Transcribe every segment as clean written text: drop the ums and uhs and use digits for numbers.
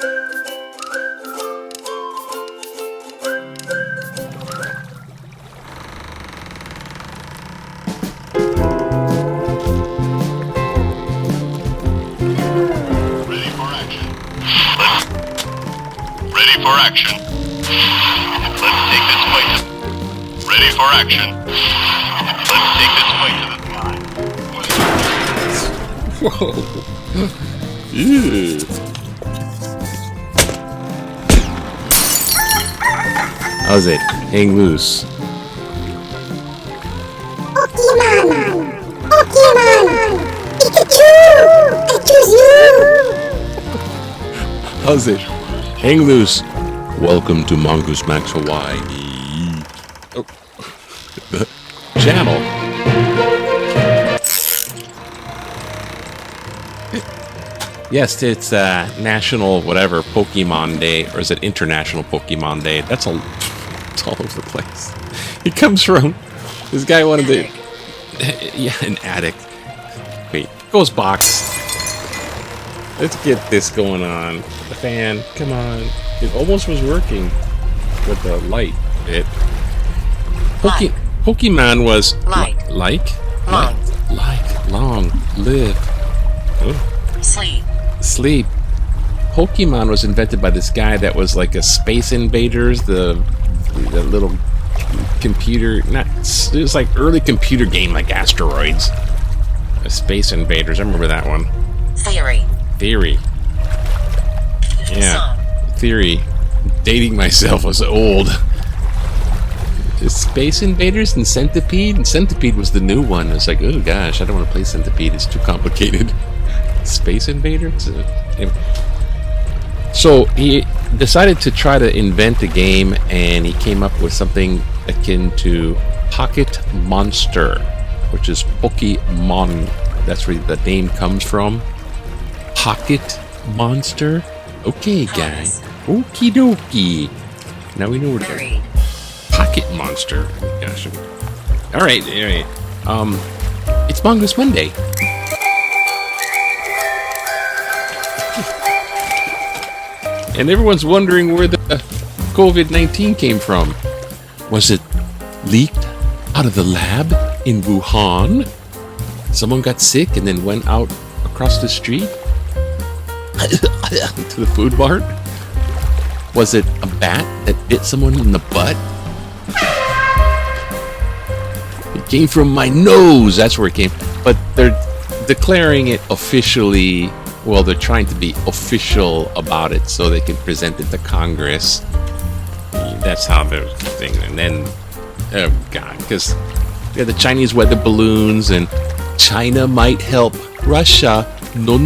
Ready for action. Let's take this way to... Ready for action. Let's take this way to the sky. Whoa. Ew. How's it? Hang loose. Pokemon! Pokemon! Pikachu! I choose you! How's it? Hang loose. Welcome to Mongoose Max Hawaii. Oh. Channel. Yes, it's National whatever Pokemon Day, or is it International Pokemon Day? It's all over the place. It comes from this guy wanted to, yeah, an addict. Wait, goes box. Let's get this going on. The fan, come on. It almost was working with the light bit. Pokemon was Light. Long. Long, live. Oh. Sleep. Pokemon was invented by this guy that was like a Space Invaders, the little computer, it was like early computer game like Asteroids. Space Invaders, I remember that one. Theory. Yeah. Theory. Dating myself was old. Space Invaders and Centipede? And Centipede was the new one. It's like, oh gosh, I don't want to play Centipede. It's too complicated. Space Invaders? So he decided to try to invent a game, and he came up with something akin to Pocket Monster, which is Pokemon. That's where the name comes from. Pocket Monster? Okay, guys. Okie dokie. Now we know where to go. Pocket Monster. Gosh. Alright. It's Mongoose Monday. And everyone's wondering where the COVID-19 came from. Was it leaked out of the lab in Wuhan? Someone got sick and then went out across the street to the food mart? Was it a bat that bit someone in the butt? It came from my nose. That's where it came. But they're declaring it officially. Well, they're trying to be official about it so they can present it to Congress. That's how they're thinking. And then, oh God, because the Chinese weather balloons and China might help Russia. No.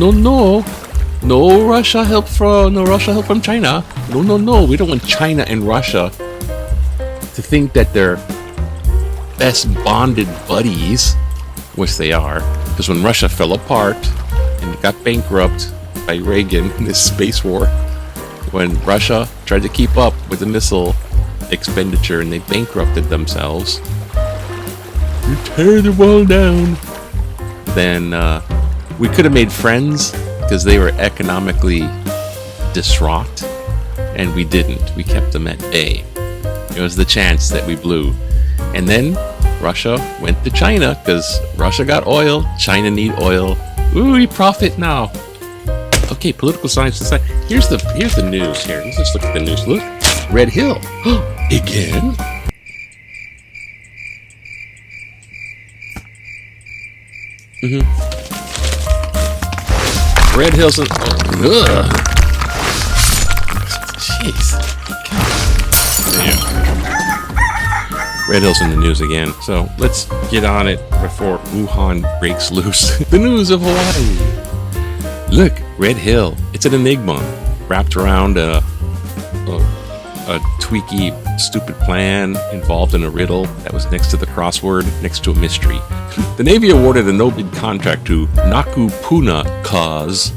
No Russia help from China. No. We don't want China and Russia to think that they're best bonded buddies, which they are. Because when Russia fell apart and got bankrupt by Reagan in this space war, when Russia tried to keep up with the missile expenditure and they bankrupted themselves, you tear the wall down. Then we could have made friends because they were economically distraught, and we didn't. We kept them at bay. It was the chance that we blew. And then Russia went to China because Russia got oil. China need oil. Ooh, we profit now. Okay, political science aside, here's the news here. Let's just look at the news. Look, Red Hill. Again? Red Hills. Jeez. Damn. Red Hills in the news again. So let's get on it before Wuhan breaks loose. The news of Hawaii. Look, Red Hill. It's an enigma wrapped around a tweaky, stupid plan involved in a riddle that was next to the crossword, next to a mystery. The Navy awarded a no-bid contract to Nakupuna cause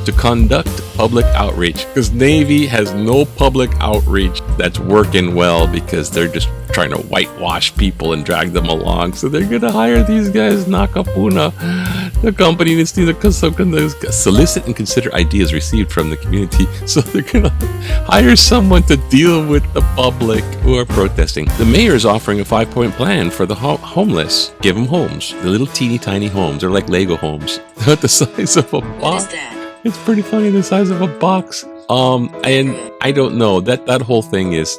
to conduct public outreach, because Navy has no public outreach that's working well because they're just trying to whitewash people and drag them along. So they're gonna hire these guys, Nakapuna. The company needs to solicit and consider ideas received from the community. So they're gonna hire someone to deal with the public who are protesting. The mayor is offering a 5-point plan for the homeless. Give them homes. The little teeny tiny homes. They're like Lego homes. They're the size of a box. What is that? It's pretty funny, the size of a box. And I don't know, that whole thing is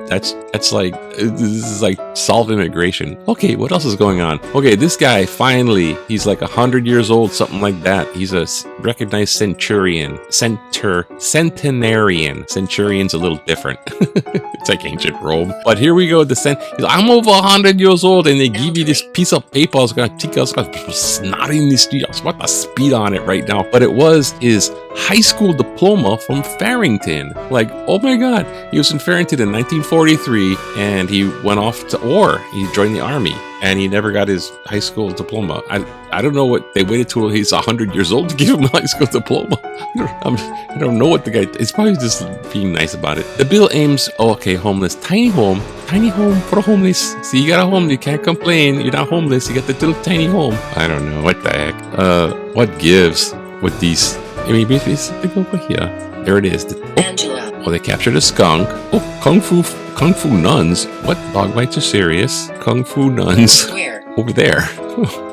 that's like, this is like solve immigration. Okay, what else is going on? Okay, this guy finally, he's like 100 years old, something like that. He's a recognized centenarian. Centurion's a little different. It's like ancient Rome. But here we go. I'm over 100 years old, and they give you this piece of paper. I was gonna take us snotty in the street. I was about to speed on it right now. But it was his high school diploma from Farrington. Like, oh my God, he was in Farrington in 1943, and he went off to war. He joined the army, and he never got his high school diploma. I don't know what they waited till he's 100 years old to give him a high school diploma. I don't know what the guy. It's probably just being nice about it. The bill aims. Oh, okay, homeless, tiny home for the homeless. So you got a home, you can't complain. You're not homeless. You got the little tiny home. I don't know what the heck. What gives with these? I mean, basically, go over here. There it is. Angela. Oh, they captured a skunk. Oh, kung fu nuns. What? Dog bites are serious. Kung fu nuns. Where? Over there.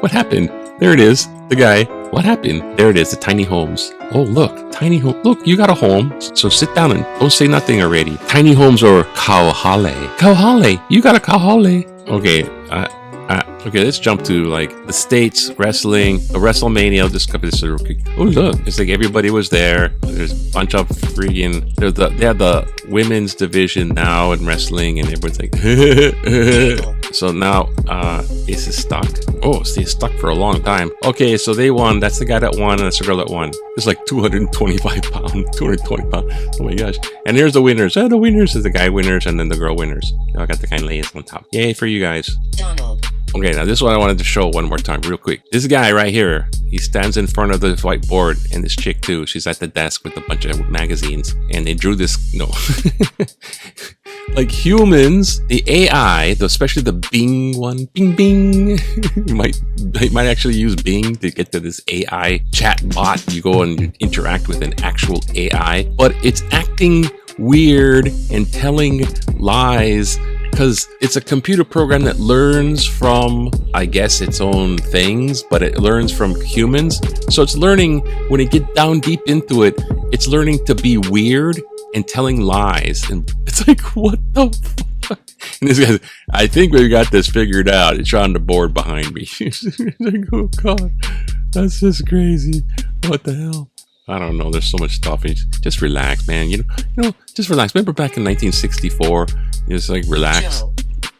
What happened? There it is. The guy. What happened? There it is. The tiny homes. Oh, look. Tiny home. Look, you got a home. So sit down and don't say nothing already. Tiny homes or kauhale. Kauhale. You got a kauhale. Okay. Okay, let's jump to like the States wrestling, the WrestleMania. I'll just cover this real quick. Oh, look, it's like everybody was there. There's a bunch of freaking. They have the women's division now in wrestling, and everyone's like. So now, Ace is stuck. Oh, he's stuck for a long time. Okay, so they won. That's the guy that won, and that's the girl that won. It's like 225 pounds, 220 pounds. Oh my gosh! And here's the winners. The winners is the guy winners, and then the girl winners. I got the kind of layers on top. Yay for you guys. Donald. Okay, now this is what I wanted to show one more time real quick. This guy right here, he stands in front of the whiteboard, and this chick too, she's at the desk with a bunch of magazines, and they drew this, like humans, the AI, especially the Bing one, Bing, you might actually use Bing to get to this AI chatbot. You go and interact with an actual AI, but it's acting weird and telling lies, because it's a computer program that learns from, I guess, its own things, but it learns from humans. So it's learning, when it gets down deep into it, it's learning to be weird and telling lies. And it's like, what the fuck? And this guy, I think we got this figured out. It's on the board behind me. It's like, oh God, that's just crazy. What the hell? I don't know. There's so much stuff. Just relax, man. You know, just relax. Remember back in 1964? Just like relax. Joe.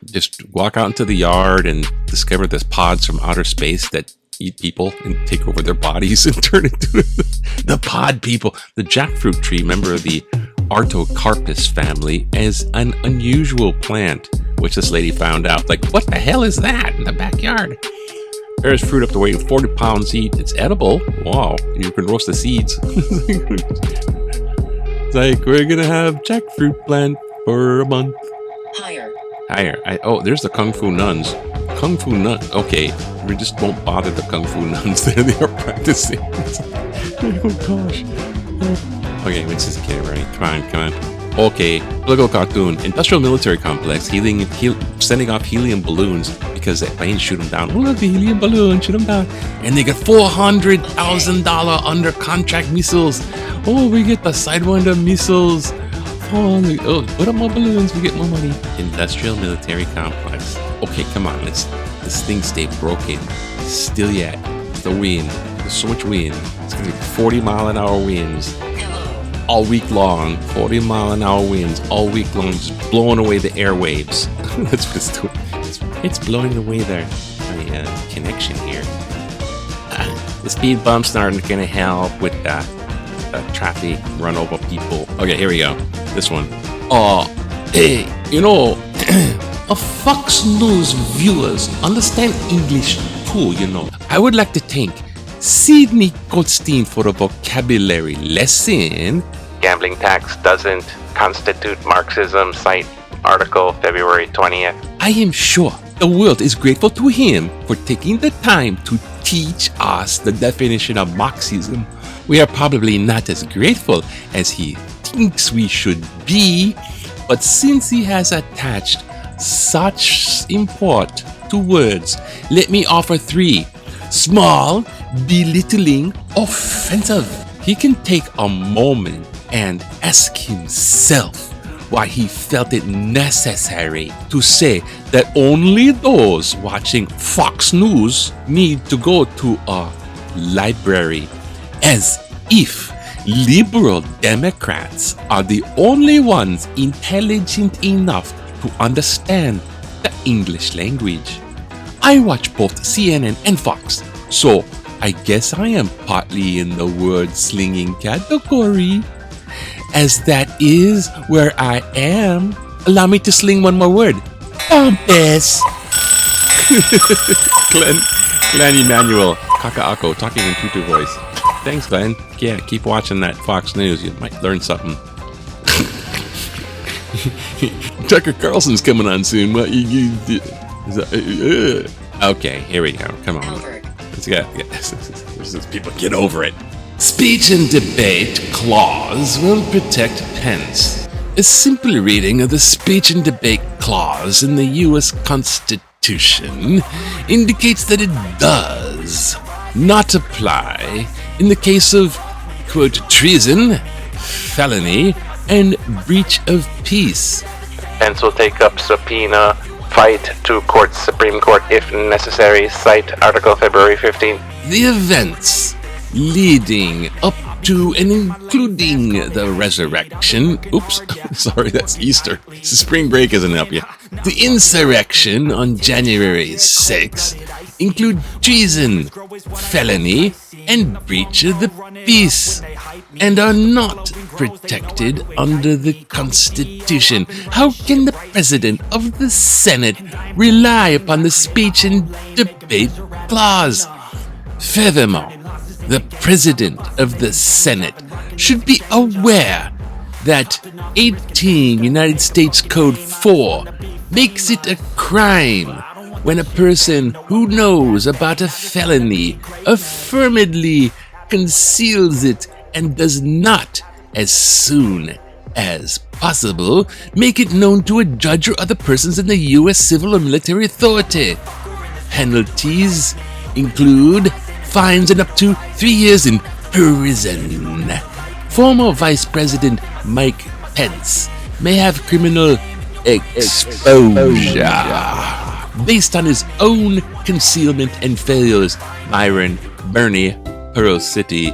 Just walk out into the yard and discover there's pods from outer space that eat people and take over their bodies and turn into the pod people. The jackfruit tree, member of the Artocarpus family, is an unusual plant, which this lady found out. Like, what the hell is that in the backyard? Bears fruit up to weight of 40 pounds each. It's edible. Wow. You can roast the seeds. It's like, we're going to have jackfruit plant for a month. Higher. Oh, there's the Kung Fu nuns. Kung Fu nuns. Okay. We just won't bother the Kung Fu nuns. They are practicing. Oh, gosh. Okay, what's this kid, right? Come on. Okay, political cartoon. Industrial military complex sending off helium balloons because the planes shoot them down. Oh, look, the helium balloon, shoot them down. And they get $400,000 under contract missiles. Oh, we get the Sidewinder missiles. Oh, put up more balloons, we get more money. Industrial military complex. Okay, come on, this thing stay broken. Still yet. The wind. There's so much wind. It's gonna be 40-mile-an-hour winds. All week long, 40-mile-an-hour winds all week long, just blowing away the airwaves. That's what it's doing. It's blowing away their connection here. The speed bumps aren't going to help with the traffic, run over people. Okay, here we go. This one. Hey, Fox News viewers understand English too, I would like to thank Sidney Goldstein for a vocabulary lesson. Gambling tax doesn't constitute Marxism? Cite article February 20th. I am sure the world is grateful to him for taking the time to teach us the definition of Marxism. We are probably not as grateful as he thinks we should be, but since he has attached such import to words, let me offer 3. Small, belittling, offensive. He can take a moment and ask himself why he felt it necessary to say that only those watching Fox News need to go to a library, as if liberal Democrats are the only ones intelligent enough to understand the English language. I watch both CNN and Fox, so I guess I am partly in the word-slinging category. As that is where I am, allow me to sling one more word. Pompous! Glenn Emanuel, Kakaako, talking in tutu voice. Thanks, Glenn. Yeah, keep watching that Fox News. You might learn something. Tucker Carlson's coming on soon. What you okay, here we go. Come on. Let's go. People get over it. Speech and debate clause will protect Pence. A simple reading of the speech and debate clause in the U.S. Constitution indicates that it does not apply in the case of, quote, treason, felony, and breach of peace. Pence will take up subpoena, fight to Supreme Court if necessary. Cite article February 15th. The events leading up to and including the resurrection. Oops, sorry, that's Easter. Spring break isn't up yet. The insurrection on January 6th include treason, felony, and breach of the peace, and are not protected under the Constitution. How can the President of the Senate rely upon the speech and debate clause? Furthermore, the President of the Senate should be aware that 18 United States Code 4 makes it a crime when a person who knows about a felony affirmatively conceals it and does not, as soon as possible, make it known to a judge or other persons in the U.S. civil or military authority. Penalties include fines and up to 3 years in prison. Former Vice President Mike Pence may have criminal exposure based on his own concealment and failures. Myron Bernie, Pearl City.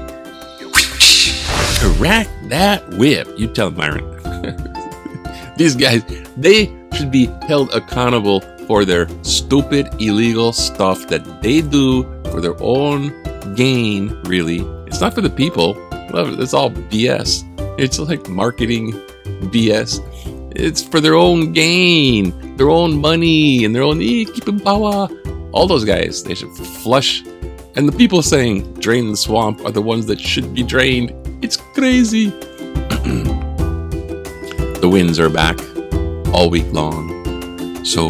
Crack that whip. You tell him, Myron. These guys, they should be held accountable for their stupid, illegal stuff that they do for their own gain, really. It's not for the people. It's all BS. It's like marketing BS. It's for their own gain, their own money, and their own keeping power. All those guys, they should flush. And the people saying drain the swamp are the ones that should be drained. It's crazy. The winds are back all week long. So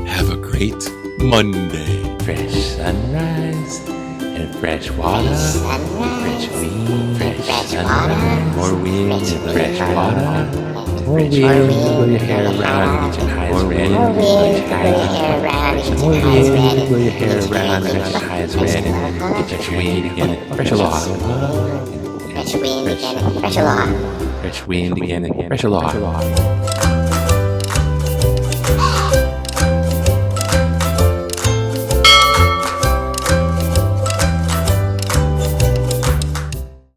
have a great Monday. Fresh sunrise and fresh water, fresh wind, fresh sunrise, more wind and fresh water, more wind, blow your hair around and get your eyes red, more wind, blow your hair around and get your eyes red, and get your wind again, fresh aloft, fresh wind again, fresh aloft, fresh wind again, fresh aloft.